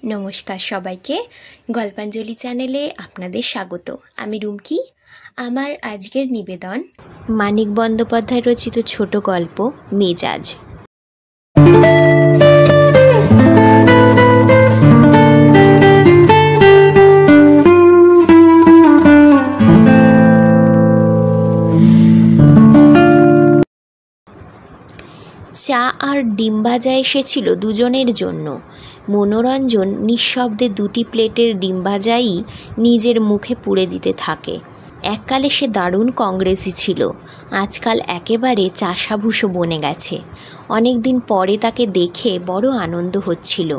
নমস্কার সবাইকে, গল্পাঞ্জলি চ্যানেলে আপনাদের স্বাগত। আমি রুমকি। আমার আজকের নিবেদন মানিক বন্দ্যোপাধ্যায় রচিত ছোট গল্প মেজাজ। চা আর ডিম ভাজা এসেছিল দুজনের জন্য। মনোরঞ্জন নিঃশব্দে দুটি প্লেটের ডিম ভাজাই নিজের মুখে পুড়ে দিতে থাকে। এককালে সে দারুণ কংগ্রেসি ছিল, আজকাল একেবারে চাষাভুষো বনে গেছে। অনেক দিন পরে তাকে দেখে বড় আনন্দ হচ্ছিল।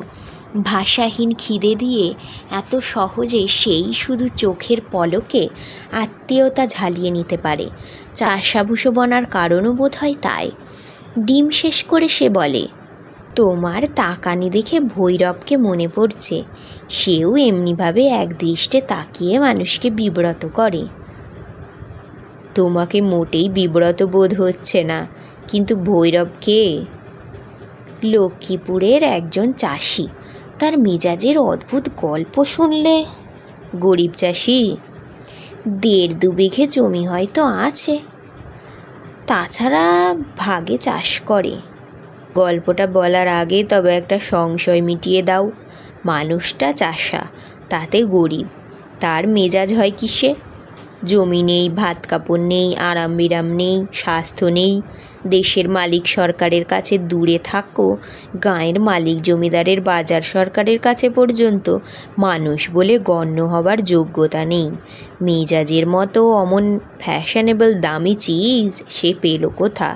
ভাষাহীন খিদে দিয়ে এত সহজে সেই শুধু চোখের পলকে আত্মীয়তা ঝালিয়ে নিতে পারে। চাষাভুষো বনার কারণও বোধ হয় তাই। ডিম শেষ করে সে বলে, তোমার তাকানি দেখে ভৈরবকে মনে পড়ছে। সেও এমনিভাবে একদৃষ্টে তাকিয়ে মানুষকে বিব্রত করে। তোমাকে মোটেই বিব্রত বোধ হচ্ছে না, কিন্তু ভৈরবকে? লক্ষ্মীপুরের একজন চাষি, তার মেজাজের অদ্ভুত গল্প শুনলে। গরিব চাষি, 1.5-2 বিঘে জমি হয়তো আছে, তাছাড়া ভাগে চাষ করে। গল্পটা বলার আগে তবে একটা সংশয় মিটিয়ে দাও। মানুষটা চাষা, তাতে গরিব, তার মেজাজ হয় কিসে? জমি নেই, ভাত কাপড় নেই, আরাম বিরাম নেই, স্বাস্থ্য নেই। দেশের মালিক সরকারের কাছে দূরে থাকো, গাঁয়ের মালিক জমিদারের বাজার সরকারের কাছে পর্যন্ত মানুষ বলে গণ্য হবার যোগ্যতা নেই। মেজাজের মতো অমন ফ্যাশনেবল দামি চিজ সে পেল কোথা?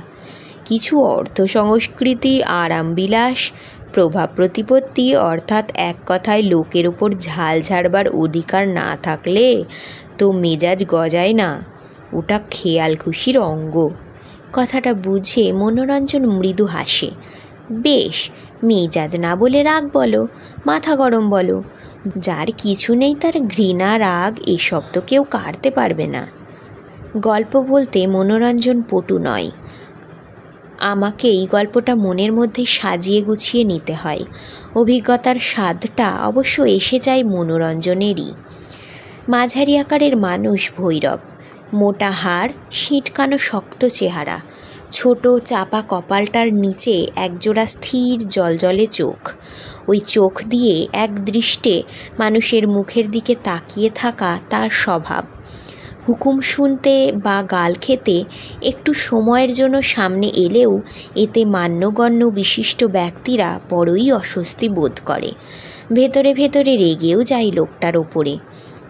কিছু অর্থ সংস্কৃতি, আরামবিলাস, প্রভাব প্রতিপত্তি, অর্থাৎ এক কথায় লোকের ওপর ঝাল ঝাড়বার অধিকার না থাকলে তো মেজাজ গজায় না, ওটা খেয়াল খুশির অঙ্গ। কথাটা বুঝে মনোরঞ্জন মৃদু হাসে। বেশ, মেজাজ না বলে রাগ বলো, মাথা গরম বলো। যার কিছু নেই তার ঘৃণা, রাগ এসব তো কেউ কাটতে পারবে না। গল্প বলতে মনোরঞ্জন পটু নয়। আমাকে এই গল্পটা মনের মধ্যে সাজিয়ে গুছিয়ে নিতে হয়। অভিজ্ঞতার স্বাদটা অবশ্য এসে যায় মনোরঞ্জনেরই। মাঝারি আকারের মানুষ ভৈরব। মোটা হাড়, সিঁটকানো শক্ত চেহারা, ছোট চাপা কপালটার নিচে একজোড়া স্থির জলজলে চোখ। ওই চোখ দিয়ে একদৃষ্টে মানুষের মুখের দিকে তাকিয়ে থাকা তার স্বভাব। হুকুম শুনতে বা গাল খেতে একটু সময়ের জন্য সামনে এলেও এতে মান্যগণ্য বিশিষ্ট ব্যক্তিরা বড়ই অস্বস্তি বোধ করে। ভেতরে ভেতরে রেগেও যায় লোকটার ওপরে।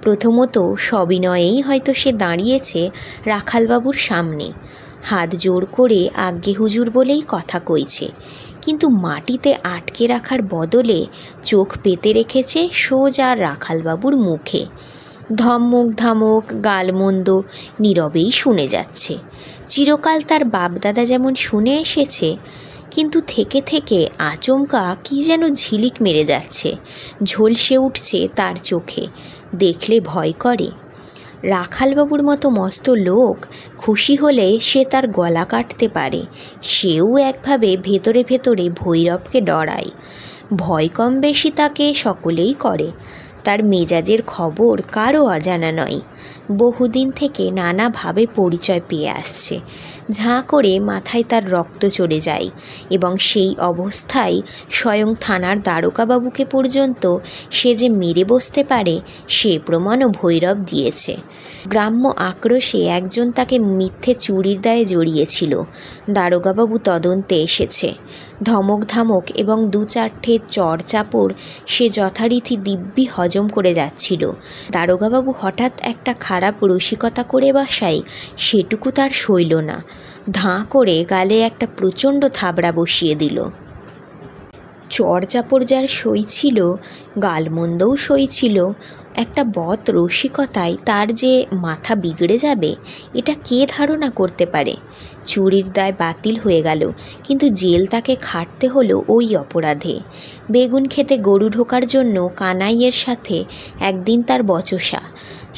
প্রথমত সবিনয়েই হয়তো সে দাঁড়িয়েছে রাখালবাবুর সামনে, হাত জোড় করে আজ্ঞে হুজুর বলেই কথা কইছে, কিন্তু মাটিতে আটকে রাখার বদলে চোখ পেতে রেখেছে সোজা রাখালবাবুর মুখে। ধমক ধামক, গালমন্দ নীরবেই শুনে যাচ্ছে। চিরকাল তার বাপদাদা যেমন শুনে এসেছে, কিন্তু থেকে থেকে আচমকা কি যেন ঝিলিক মেরে যাচ্ছে, ঝলসে উঠছে তার চোখে। দেখলে ভয় করে। রাখালবাবুর মতো মস্ত লোক খুশি হলে সে তার গলা কাটতে পারে, সেও একভাবে ভেতরে ভেতরে ভৈরবকে ডরায়। ভয় কম বেশি তাকে সকলেই করে। তার মেজাজের খবর কারও অজানা নয়। বহুদিন থেকে নানাভাবে পরিচয় পেয়ে আসছে। ঝাঁ করে মাথায় তার রক্ত চড়ে যায়, এবং সেই অবস্থায় স্বয়ং থানার দারোগাবাবুকে পর্যন্ত সে যে মেরে বসতে পারে সে প্রমাণও ভৈরব দিয়েছে। গ্রাম্য আক্রোশে একজন তাকে মিথ্যে চুরির দায়ে জড়িয়েছিল। দারোগাবাবু তদন্তে এসেছে। ধমক ধামক এবং 2-4টে চড় চাপড় সে যথারীতি দিব্যি হজম করে যাচ্ছিল। দারোগাবাবু হঠাৎ একটা খারাপ রসিকতা করে বসায় সেটুকু তার সইল না। ধাঁ করে গালে একটা প্রচণ্ড থাবড়া বসিয়ে দিল। চড় চাপড় যার সই ছিল, গালমন্দও সই ছিল, একটা বদ রসিকতায় তার যে মাথা বিগড়ে যাবে এটা কে ধারণা করতে পারে? চুরির দায় বাতিল হয়ে গেল, কিন্তু জেল তাকে খাটতে হলো ওই অপরাধে। বেগুন খেতে গরু ঢোকার জন্য কানাইয়ের সাথে একদিন তার বচসা।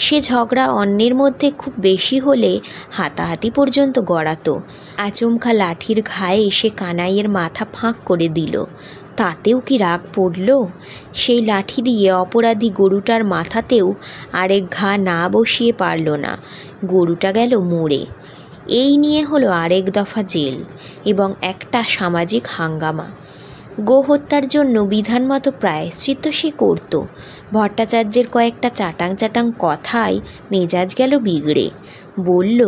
সে ঝগড়া অন্যের মধ্যে খুব বেশি হলে হাতাহাতি পর্যন্ত গড়াতো। আচমকা লাঠির ঘায়ে সে কানাইয়ের মাথা ফাঁক করে দিল। তাতেও কি রাগ পড়ল? সেই লাঠি দিয়ে অপরাধী গরুটার মাথাতেও আরেক ঘা না বসিয়ে পারল না। গরুটা গেল মরে। এই নিয়ে হলো আরেক দফা জেল এবং একটা সামাজিক হাঙ্গামা। গোহত্যার জন্য বিধানমতো প্রায়শ্চিত্ত সে করত। ভট্টাচার্যের কয়েকটা চাটাং চাটাং কথায় মেজাজ গেল বিগড়ে। বলল,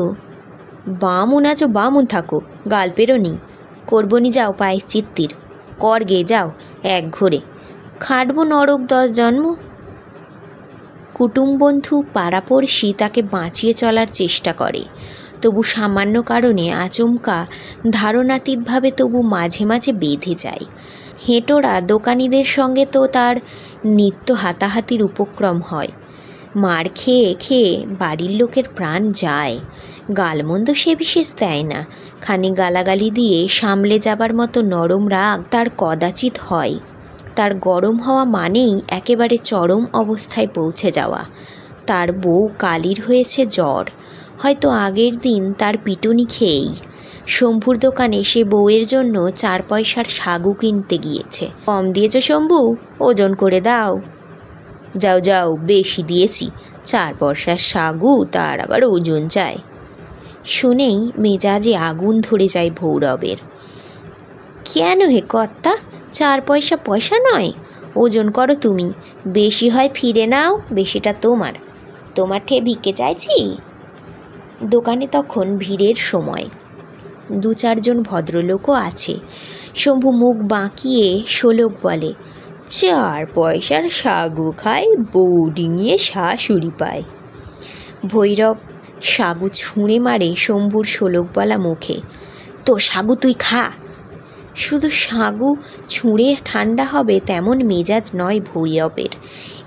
বামুন আছো বামুন থাকো, গাল পেরোনি, করবনি যাও প্রায়শ্চিত্তির, কর গে যাও এক ঘরে, খাটবো নরক 10 জন্ম। কুটুমবন্ধু পাড়াপড়শি তাকে বাঁচিয়ে চলার চেষ্টা করে, তবু সামান্য কারণে আচমকা ধারণাতীতভাবে তবু মাঝে মাঝে বেঁধে যায়। হেঁটোরা দোকানিদের সঙ্গে তো তার নিত্য হাতাহাতির উপক্রম হয়। মার খেয়ে খেয়ে বাড়ির লোকের প্রাণ যায়। গালমন্দ সে বিশেষ দেয় না, খানি গালাগালি দিয়ে সামলে যাবার মতো নরম রাগ তার কদাচিৎ হয়। তার গরম হওয়া মানেই একেবারে চরম অবস্থায় পৌঁছে যাওয়া। তার বউ কালির হয়েছে জ্বর, হয়তো আগের দিন তার পিটুনি খেয়েই। শম্ভুর দোকানে সে বউয়ের জন্য 4 পয়সার সাগু কিনতে গিয়েছে। কম দিয়েছ শম্ভু, ওজন করে দাও। যাও যাও, বেশি দিয়েছি, 4 পয়সার সাগু, তার আবার ওজন চায়। শুনেই মেজাজে আগুন ধরে যায় ভৈরবের। কেন হে কর্তা, 4 পয়সা পয়সা নয়, ওজন করো তুমি, বেশি হয় ফিরে নাও, বেশিটা তোমার। তোমার ঠে ভিকে চাইছি। দোকানে তখন ভিড়ের সময়, 2-4 জন ভদ্রলোকও আছে। শম্ভু মুখ বাঁকিয়ে শোলক বলে, 4 পয়সার সাগু খায়, বউ ডিঙিয়ে শাশুড়ি পায়। ভৈরব সাগু ছুঁড়ে মারে শম্ভুর শোলক বলা মুখে। তো সাগু তুই খা। শুধু সাগু ছুঁড়ে ঠান্ডা হবে তেমন মেজাজ নয় ভৈরবের।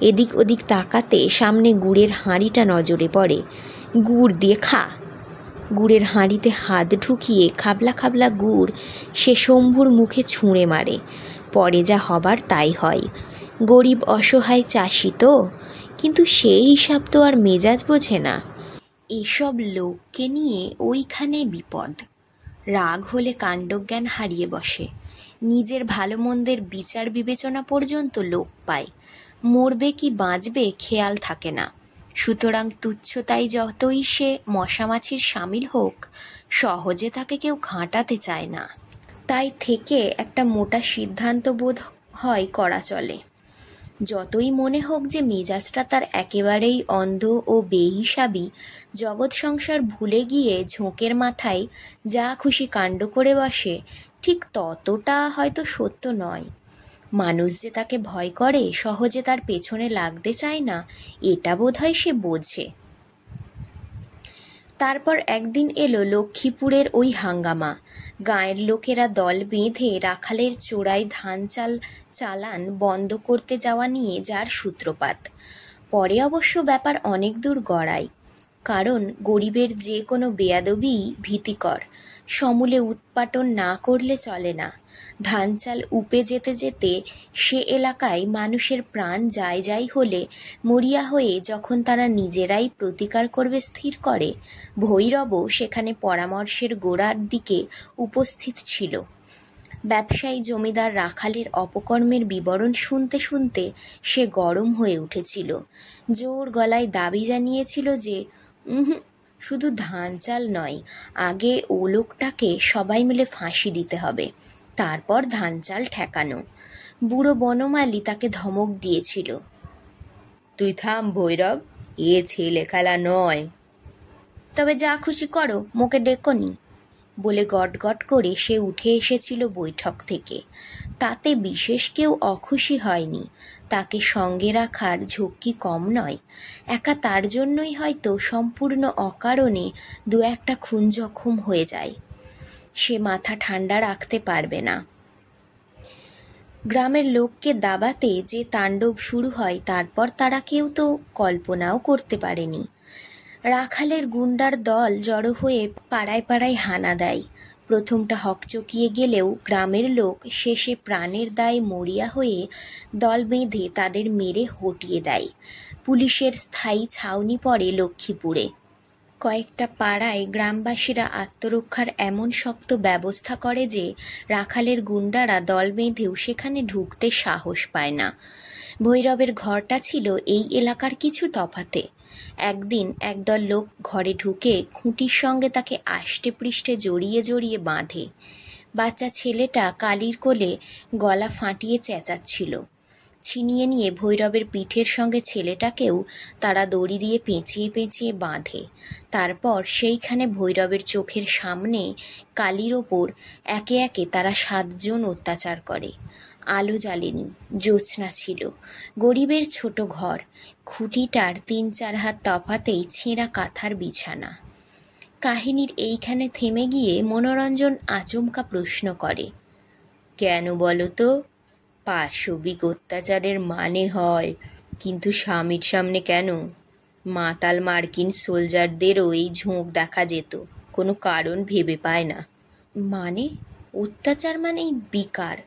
এদিক ওদিক তাকাতে সামনে গুড়ের হাঁড়িটা নজরে পড়ে। গুড় দিয়ে খা। গুড়ের হাঁড়িতে হাত ঢুকিয়ে খাবলা খাবলা গুড় সে শম্ভুর মুখে ছুঁড়ে মারে। পরে যা হবার তাই হয়। গরিব অসহায় চাষি তো, কিন্তু সেই হিসাব তো আর মেজাজ বোঝে না। এসব লোককে নিয়ে ওইখানে বিপদ। রাগ হলে কাণ্ডজ্ঞান হারিয়ে বসে। নিজের ভালো মন্দের বিচার বিবেচনা পর্যন্ত লোপ পায়। মরবে কি বাঁচবে খেয়াল থাকে না। সুতরাং তুচ্ছতাই যতই সে মশামাছির সামিল হোক, সহজে তাকে কেউ ঘাঁটাতে চায় না। তাই থেকে একটা মোটা সিদ্ধান্ত বোধ হয় করা চলে। যতই মনে হোক যে মেজাজটা তার একেবারেই অন্ধ ও বেহিসাবি, জগৎ সংসার ভুলে গিয়ে ঝোঁকের মাথায় যা খুশি কাণ্ড করে বসে, ঠিক ততটা হয়তো সত্য নয়। মানুষ যে তাকে ভয় করে, সহজে তার পেছনে লাগতে চায় না, এটা বোধহয় সে বোঝে। তারপর একদিন এলো লক্ষ্মীপুরের ওই হাঙ্গামা। গাঁয়ের লোকেরা দল বেঁধে রাখালের চোরাই ধান চালান বন্ধ করতে যাওয়া নিয়ে যার সূত্রপাত। পরে অবশ্য ব্যাপার অনেক দূর গড়ায়, কারণ গরিবের যে কোনো বেয়াদবিই ভীতিকর। সমূলে উৎপাটন না করলে চলে না। ধান চাল উপে যেতে যেতে সে এলাকায় মানুষের প্রাণ যায় যাই হলে মরিয়া হয়ে যখন তারা নিজেরাই প্রতিকার করবে স্থির করে, ভৈরবও সেখানে পরামর্শের গোড়ার দিকে উপস্থিত ছিল। ব্যবসায়ী জমিদার রাখালের অপকর্মের বিবরণ শুনতে শুনতে সে গরম হয়ে উঠেছিল। জোর গলায় দাবি জানিয়েছিল যে শুধু ধান চাল নয়, আগে ও লোকটাকে সবাই মিলে ফাঁসি দিতে হবে, তারপর ধান চাল ঠেকানো। বুড়ো বনমালী তাকে ধমক দিয়েছিল, তুই থাম ভৈরব, এ ছেলে খেলা নয়। তবে যা খুশি করো, মুখে ডেকোনি বলে গটগট করে সে উঠে এসেছিল বৈঠক থেকে। তাতে বিশেষ কেউ অখুশি হয়নি। তাকে সঙ্গে রাখার ঝক্কি কম নয়। একা তার জন্যই হয়তো সম্পূর্ণ অকারণে 2-1টা খুন জখম হয়ে যায়। সে মাথা ঠান্ডা রাখতে পারবে না। গ্রামের লোককে দাবাতে যে তাণ্ডব শুরু হয়, তারপর তারা কেউ তো কল্পনাও করতে পারেনি। রাখালের গুন্ডার দল জড়ো হয়ে পাড়ায় পাড়ায় হানা দেয়। প্রথমটা হকচকিয়ে গেলেও গ্রামের লোক শেষে প্রাণের দায়ে মরিয়া হয়ে দল বেঁধে তাদের মেরে হটিয়ে দেয়। পুলিশের স্থায়ী ছাউনি পড়ে লক্ষ্মীপুরে। কয়েকটা পাড়ায় গ্রামবাসীরা আত্মরক্ষার এমন শক্ত ব্যবস্থা করে যে রাখালের গুন্ডারা দল বেঁধেও সেখানে ঢুকতে সাহস পায় না। ভৈরবের ঘরটা ছিল এই এলাকার কিছু তফাতে। একদিন একদল লোক ঘরে ঢুকে খুঁটির সঙ্গে তাকে আষ্টে পৃষ্ঠে জড়িয়ে জড়িয়ে বাঁধে। বাচ্চা ছেলেটা কালির কোলে গলা ফাটিয়ে চেঁচাচ্ছিল। ছিনিয়ে নিয়ে ভৈরবের পিঠের সঙ্গে ছেলেটাকেও তারা দড়ি দিয়ে পেঁচিয়ে পেঁচিয়ে বাঁধে। তারপর সেইখানে ভৈরবের চোখের সামনে কালির ওপর একে একে তারা 7 জন অত্যাচার করে। আলো জ্বালেনি, জ্যোৎস্না ছিল। গরিবের ছোট ঘর, খুঁটিটার 3-4 হাত তফাতেই ছেঁড়া কাঁথার বিছানা। কাহিনীর এইখানে থেমে গিয়ে মনোরঞ্জন আচমকা প্রশ্ন করে, কেন বলো তো? পাশবিক অত্যাচারের মানে হয়, কিন্তু স্বামীর সামনে কেন? মাতাল মার্কিন সোলজারদেরও এই ঝোঁক দেখা যেত, কোনো কারণ ভেবে পায় না। মানে? অত্যাচার মানেই বিকার।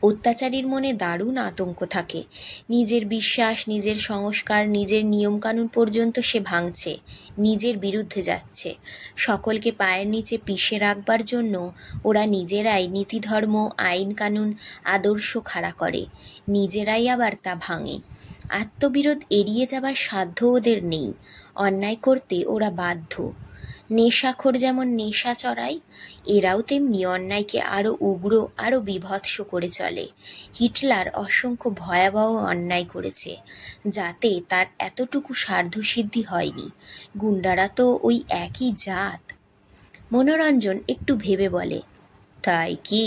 অত্যাচারীর মনে দারুণ আতঙ্ক থাকে। নিজের বিশ্বাস, নিজের সংস্কার, নিজের নিয়মকানুন পর্যন্ত সে ভাঙছে, নিজের বিরুদ্ধে যাচ্ছে। সকলকে পায়ের নিচে পিষে রাখবার জন্য ওরা নিজেরাই নীতিধর্ম, আইন কানুন, আদর্শ খাড়া করে, নিজেরাই আবার তা ভাঙে। আত্মবিরোধ এড়িয়ে যাবার সাধ্য ওদের নেই, অন্যায় করতে ওরা বাধ্য। নেশাখোর যেমন নেশা চড়ায়, এরাও তেমনি অন্যায়কে আরও উগ্র, আরও বীভৎস করে চলে। হিটলার অসংখ্য ভয়াবহ অন্যায় করেছে, যাতে তার এতটুকু স্বার্থসিদ্ধি হয়নি। গুন্ডারা তো ওই একই জাত। মনোরঞ্জন একটু ভেবে বলে, তাই কি?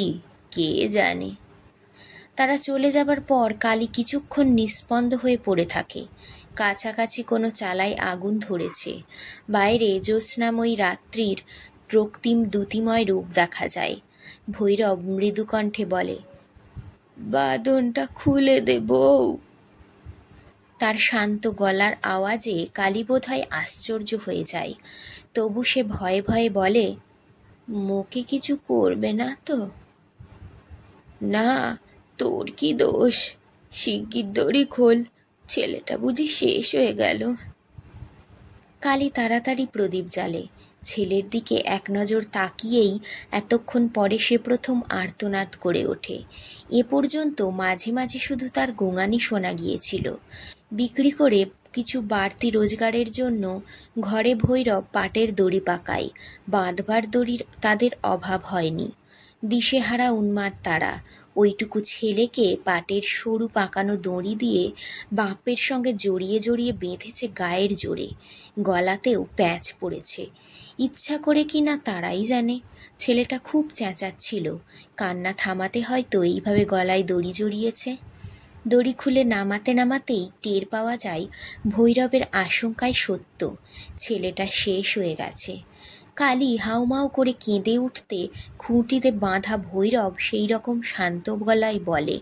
কে জানে। তারা চলে যাবার পর কালী কিছুক্ষণ নিস্পন্দ হয়ে পড়ে থাকে। কাছাকাছি কোনো চালায় আগুন ধরেছে। বাইরে জ্যোৎস্নাময়ী রাত্রির রক্তিম দ্যুতিময় রূপ দেখা যায়। ভৈরব মৃদু কণ্ঠে বলে, বাঁধনটা খুলে দে বউ। তার শান্ত গলার আওয়াজে কালী বোধ হয় আশ্চর্য হয়ে যায়। তবু সে ভয়ে ভয়ে বলে, মুখে কিছু করবে না তো? না, তোর কি দোষ? শিগগির দড়ি খোল, ছেলেটা বুঝি শেষ হয়ে গেল। কালী তাড়াতাড়ি প্রদীপ জ্বালে। ছেলের দিকে এক নজর তাকিয়েই এতক্ষণ পরে সে প্রথম আর্তনাদ করে ওঠে। এ পর্যন্ত মাঝে মাঝে শুধু তার গোঙানি শোনা গিয়েছিল। বিক্রি করে কিছু বাড়তি রোজগারের জন্য ঘরে ভৈরব পাটের দড়ি পাকায়। বাঁধবার দড়ির তাদের অভাব হয়নি। দিশেহারা উন্মাদ তারা। ওইটুকু ছেলেকে পাটের সরু পাকানো দড়ি দিয়ে বাপের সঙ্গে জড়িয়ে জড়িয়ে বেঁধেছে গায়ের জোরে। গলাতেও প্যাঁচ পড়েছে। ইচ্ছা করে কি না তারাই জানে। ছেলেটা খুব চেঁচাচ্ছিল। কান্না থামাতে হয়তো এইভাবে গলায় দড়ি জড়িয়েছে। দড়ি খুলে নামাতে নামাতেই টের পাওয়া যায় ভৈরবের আশঙ্কায় সত্য, ছেলেটা শেষ হয়ে গেছে। কালী হাউমাউ করে কেঁদে উঠতে খুঁটিতে বাঁধা ভৈরব সেই রকম শান্ত গলায় বলে,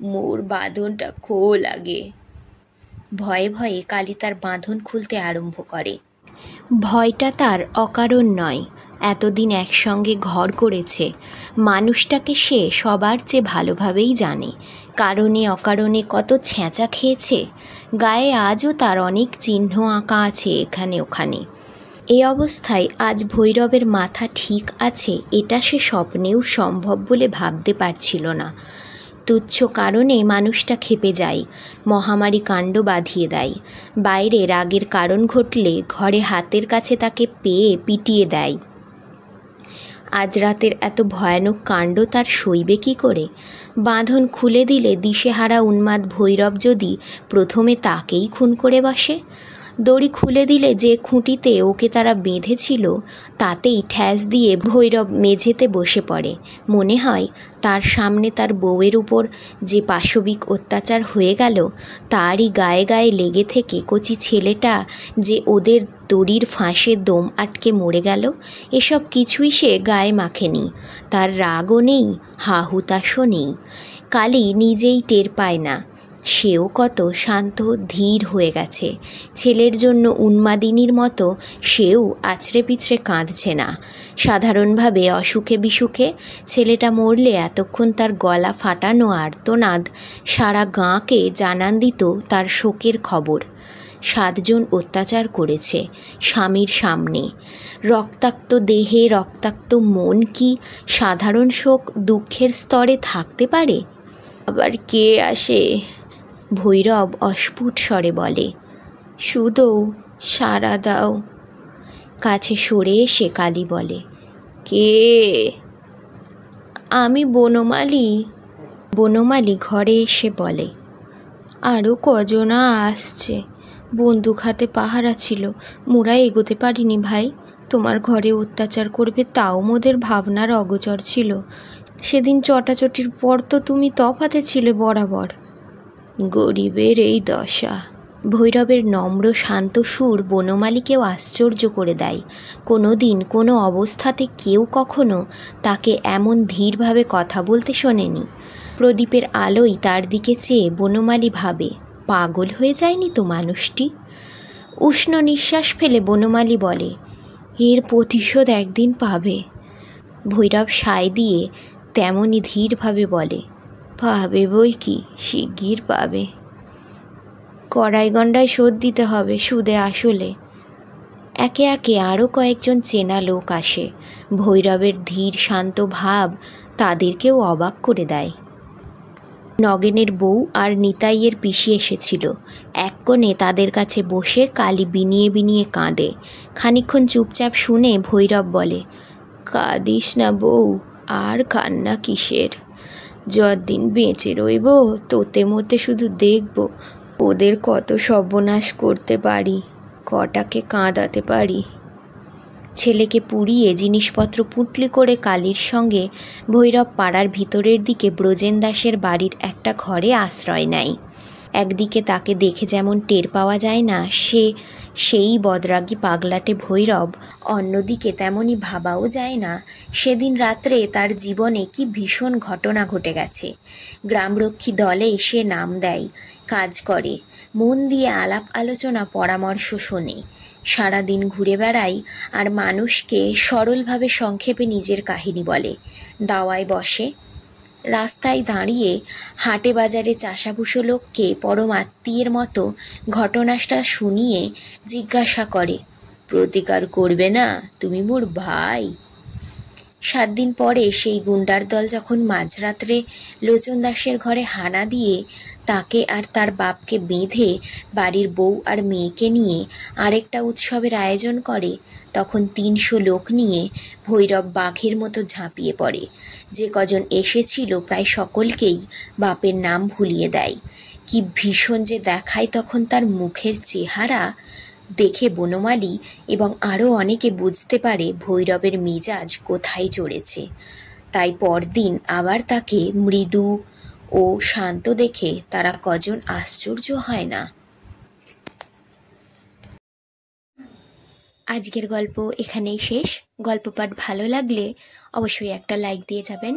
মোর বাঁধনটা খোল আগে। ভয়ে ভয়ে কালী তার বাঁধন খুলতে আরম্ভ করে। ভয়টা তার অকারণ নয়। এতদিন একসঙ্গে ঘর করেছে, মানুষটাকে সে সবার চেয়ে ভালোভাবেই জানে। কারণে অকারণে কত ছ্যাঁচা খেয়েছে। গায়ে আজও তার অনেক চিহ্ন আঁকা আছে এখানে ওখানে। এই অবস্থায় আজ ভৈরবের মাথা ঠিক আছে এটা সে স্বপ্নেও সম্ভব বলে ভাবতে পারছিল না। তুচ্ছ কারণে মানুষটা ক্ষেপে যায়, মহামারী কাণ্ড বাঁধিয়ে দেয়। বাইরে রাগের কারণ ঘটলে ঘরে হাতের কাছে তাকে পেয়ে পিটিয়ে দেয়। আজ রাতের এত ভয়ানক কাণ্ড তার সইবে কী করে? বাঁধন খুলে দিলে দিশেহারা উন্মাদ ভৈরব যদি প্রথমে তাকেই খুন করে বসে। দড়ি খুলে দিলে যে খুঁটিতে ওকে তারা বেঁধেছিল তাতেই ঠ্যাস দিয়ে ভৈরব মেঝেতে বসে পড়ে। মনে হয় তার সামনে তার বউয়ের উপর যে পাশবিক অত্যাচার হয়ে গেল তারই গায়ে গায়ে লেগে থেকে কচি ছেলেটা যে ওদের দড়ির ফাঁসে দম আটকে মরে গেল, এসব কিছুই সে গায়ে মাখেনি। তার রাগও নেই, হা হুতাশও নেই। কালী নিজেই টের পায় না। সেও কত শান্ত ধীর হয়ে গেছে। ছেলের জন্য উন্মাদিনীর মতো সেও আছড়ে পিছড়ে কাঁদছে না। সাধারণভাবে অসুখে বিসুখে ছেলেটা মরলে এতক্ষণ তার গলা ফাটানো আর্তনাদ সারা গাঁকে জানান দিত তার শোকের খবর। 7 জন অত্যাচার করেছে স্বামীর সামনে। রক্তাক্ত দেহে রক্তাক্ত মন কি সাধারণ শোক দুঃখের স্তরে থাকতে পারে? আবার কে আসে? ভৈরব অস্ফুট স্বরে বলে। সুদৌ, সাড়া দাও। কাছে সরে এসে কালী বলে, কে? আমি বনমালী। বনমালী ঘরে এসে বলে, আরও কজনা আসছে, বন্দুক হাতে পাহারা ছিল, মোরা এগোতে পারিনি ভাই। তোমার ঘরে অত্যাচার করবে তাও মোদের ভাবনার অগোচর ছিল। সেদিন চটাচটির পর তো তুমি তফাতে ছিলে বরাবর। গরিবের এই দশা। ভৈরবের নম্র শান্ত সুর বনমালীকেও আশ্চর্য করে দেয়। কোনো দিন কোনো অবস্থাতে কেউ কখনো তাকে এমন ধীরভাবে কথা বলতে শোনেনি। প্রদীপের আলোয় তার দিকে চেয়ে বনমালী ভাবে, পাগল হয়ে যায়নি তো মানুষটি? উষ্ণ নিঃশ্বাস ফেলে বনমালী বলে, এর প্রতিশোধ একদিন পাবে। ভৈরব সায় দিয়ে তেমনই ধীরভাবে বলে, পাবে বই কি, শিগগির পাবে। কড়াই গন্ডায় শোধ দিতে হবে সুদে আসলে। একে একে আরও কয়েকজন চেনা লোক আসে। ভৈরবের ধীর শান্ত ভাব তাদেরকেও অবাক করে দেয়। নগেনের বউ আর নিতাইয়ের পিসি এসেছিল। এক কোণে তাদের কাছে বসে কালী বিনিয়ে বিনিয়ে কাঁদে। খানিকক্ষণ চুপচাপ শুনে ভৈরব বলে, কাঁদিস না বউ, আর কান্না কিসের? যতদিন বেঁচে রইব তোতে মতে শুধু দেখব ওদের কত সর্বনাশ করতে পারি, কটাকে কাঁদাতে পারি। ছেলেকে পুড়িয়ে জিনিসপত্র পুঁটলি করে কালীর সঙ্গে ভৈরব পাড়ার ভিতরের দিকে ব্রজেন দাসের বাড়ির একটা ঘরে আশ্রয় নেয়। একদিকে তাকে দেখে যেমন টের পাওয়া যায় না সেই বদরাগী পাগলাটে ভৈরব, অন্যদিকে তেমনই ভাবাও যায় না সেদিন রাত্রে তার জীবনে কি ভীষণ ঘটনা ঘটে গেছে। গ্রামরক্ষী দলে সে নাম দেয়, কাজ করে, মন দিয়ে আলাপ আলোচনা পরামর্শ শোনে, সারাদিন ঘুরে বেড়ায় আর মানুষকে সরলভাবে সংক্ষেপে নিজের কাহিনী বলে। দাওয়ায় বসে, রাস্তায় দাঁড়িয়ে হাটে বাজারে চাষাভুষো লোককে পরম আত্মীয়ের মতো ঘটনাটা শুনিয়ে জিজ্ঞাসা করে, প্রতিকার করবে না তুমি মোর ভাই? 7 দিন পরে সেই গুন্ডার দল যখন মাঝরাত্রে লোচন দাসের ঘরে হানা দিয়ে তাকে আর তার বাপকে বেঁধে বাড়ির বউ আর মেয়েকে নিয়ে আরেকটা উৎসবের আয়োজন করে, তখন 300 লোক নিয়ে ভৈরব বাঘের মতো ঝাঁপিয়ে পড়ে। যে কজন এসেছিল প্রায় সকলকেই বাপের নাম ভুলিয়ে দেয়। কি ভীষণ যে দেখায় তখন তার মুখের চেহারা দেখে বনমালী এবং আরও অনেকে বুঝতে পারে ভৈরবের মেজাজ কোথায় চড়েছে। তাই পরদিন আবার তাকে মৃদু ও শান্ত দেখে তারা কজন আশ্চর্য হয় না। আজকের গল্প এখানেই শেষ। গল্প পাঠ ভালো লাগলে অবশ্যই একটা লাইক দিয়ে যাবেন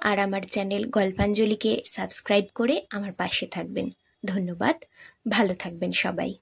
আর আমার চ্যানেল গল্পাঞ্জলিকে সাবস্ক্রাইব করে আমার পাশে থাকবেন। ধন্যবাদ। ভালো থাকবেন সবাই।